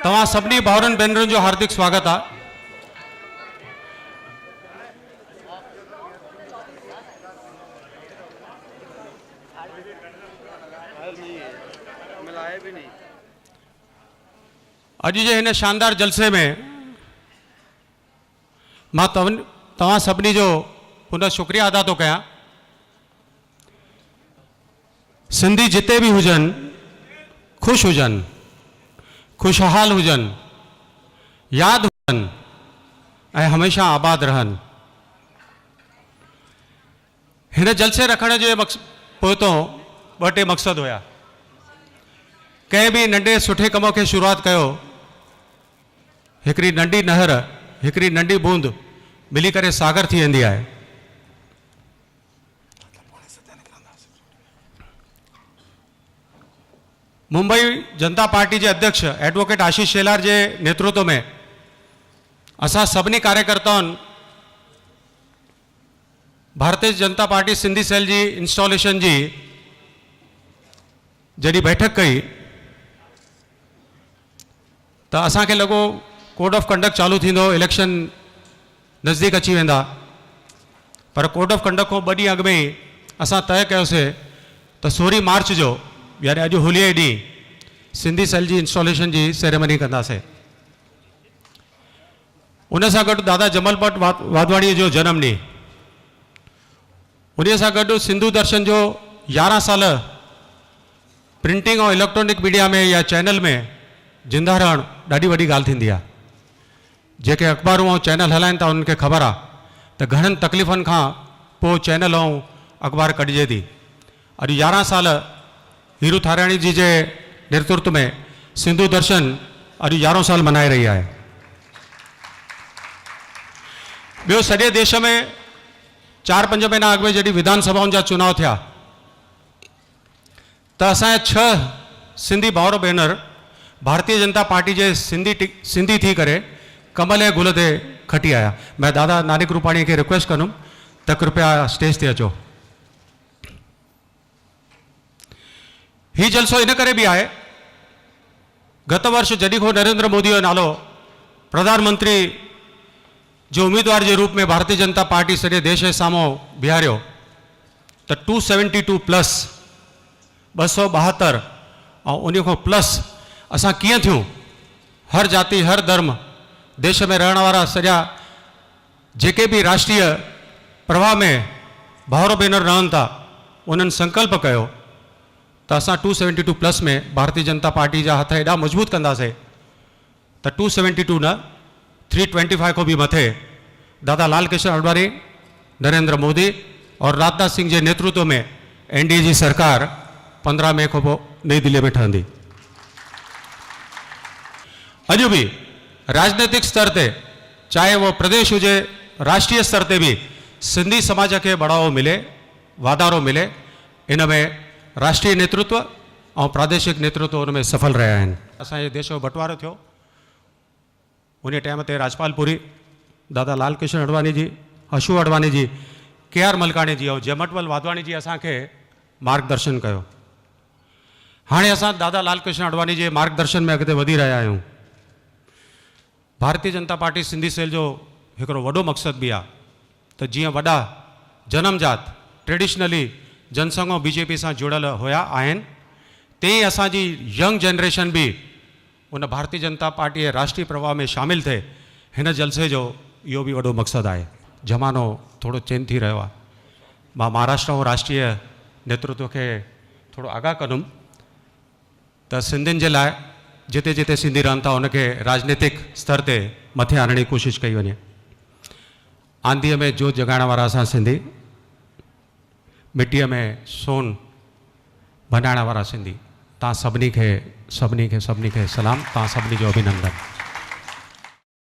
तव्हां सभिनी भाउरनि भेनरुनि जो हार्दिक स्वागत आहे। अॼु जे हिन शानदार जलसे में मां तव्हां सभिनी जो पुनः शुक्रिया अदा थो कयां। सिंधी जिते भी हुजनि खुश हुजनि, खुशहाल हुजनि, याद हुजनि ऐं हमेशा आबाद रहनि। हिन जलसे रखण जे पोइतों ॿ टे मक़सद हुया। कंहिं भी नंढे सुठे कम खे शुरूआत कयो, हिकिड़ी नंढी नहर, हिकिड़ी नंढी बूंद मिली करे सागर थी वेंदी आहे। मुंबई जनता पार्टी के अध्यक्ष एडवोकेट आशीष शेलार के नेतृत्व में असां सभी कार्यकर्ताओं भारतीय जनता पार्टी सिंधी सेल की इंस्टॉलेशन की जड़ी बैठक कई तो असां के लगो कोड ऑफ कंडक्ट चालू थींदो, इलेक्शन नज़दीक अची वेंदा, पर कोड ऑफ कंडक्ट को 2 ॾींहं अॻु में ही असां तय कयोसीं तो 16 मार्च जो यानी अॼु होलीअ ॾींहुं सिंधी सेल जी इंस्टॉलेशन की सेरेमनी कंदासीं। उन सां गॾु दादा जमल भट्ट वाधवाणी जो जन्म ॾींहुं, उन सां गॾु सिंधु दर्शन जो 11 साल प्रिंटिंग और इलेक्ट्रॉनिक मीडिया में या चैनल में जिंदा रहण ॾाढी वॾी ॻाल्हि थींदी आहे। जेके अखबारूं और चैनल हलाइनि था उनके ख़बर आहे त घणनि तकलीफ़ुनि खां पोइ चैनल और अखबार कढिजे थी। अॼु 11 साल हीरू थाराणी जी के नेतृत्व में सिंधु दर्शन अॼु 11 साल मनाए रही है। ॿियो सॼे देश में 4-5 महीना अॻु में जॾहिं विधानसभाउनि जा चुनाव थिया त असांजा 6 सिंधी भाउर भेनर भारतीय जनता पार्टी के सिंधी थी करे कमल ए गुल ते खटी आया। मैं दादा नानिक रूपाणी के रिक्वेस्ट कंदुमि त कृपया स्टेज ते अचो। ही जलसो इन करे भी है, गत वर्ष जॾहिं को नरेंद्र मोदी जो नालो प्रधानमंत्री जो उम्मीदवार के रूप में भारतीय जनता पार्टी सॼे देश के साम्हूं बीहारियो तो 272 प्लस 272 और उन को प्लस असां कीअं थियूं, हर जाति हर धर्म देश में रहने वाला सॼा जेके भी राष्ट्रीय प्रवाह में भाउर भेनर रहन था उन्हनि संकल्प कयो तो असां 272 प्लस में भारतीय जनता पार्टी जा हथ एडा मजबूत कंदासीं तो 272 न 325 को भी मथे दादा लाल कृष्ण अडवाणी, नरेंद्र मोदी और राजनाथ सिंह के नेतृत्व में एनडीए की सरकार 15 मई को नई दिल्ली में ठहंदी। अॼु भी राजनीतिक स्तर ते चाहे वो प्रदेश हुजे राष्ट्रीय स्तर ते भी सिंधी समाज के बढ़ावो मिले, वाधारो मिले। इन में राष्ट्रीय नेतृत्व और प्रादेशिक नेतृत्व उनमें सफल रहा है। असांजे देश जो बंटवारो थियो उन टाइम ते राजपालपुरी दादा लाल कृष्ण अडवाणी जी, अशु अडवाणी जी, KR मलकाणी जी और जयमटवल वाधवाणी जी असांखे मार्गदर्शन कयो। हाणे असां दादा लाल कृष्ण अडवाणी जे मार्गदर्शन में अॻिते वधी रहिया आहियूं। भारतीय जनता पार्टी सिंधी सेल जो हिकिड़ो वॾो मक़सद भी आहे त जीअं वॾा जन्मजात ट्रेडिशनली जनसंघ और BJP से जुड़ल होया आहिनि, तीअं असांजी यंग जनरेशन भी उन भारतीय जनता पार्टी के राष्ट्रीय प्रवाह में शामिल थे। हिन जलसे जो इहो भी वॾो मक़सद आहे। ज़मानो थोड़ो चेंज थी रहियो आहे। मां महाराष्ट्र और राष्ट्रीय नेतृत्व के थोड़ो आगाह कंदुमि त सिंधियुनि जे लाइ जिते जिते सिंधी रहनि था उनके राजनीतिक स्तर ते मथे आणण जी कोशिश कई वञे। आंधीअ में जोत जगाइण वारा असां सिंधी, मिट्टीअ में सोन बनाइण वारा सिंधी, तव्हां सभिनी खे सलाम, तव्हां सभिनी जो अभिनंदन।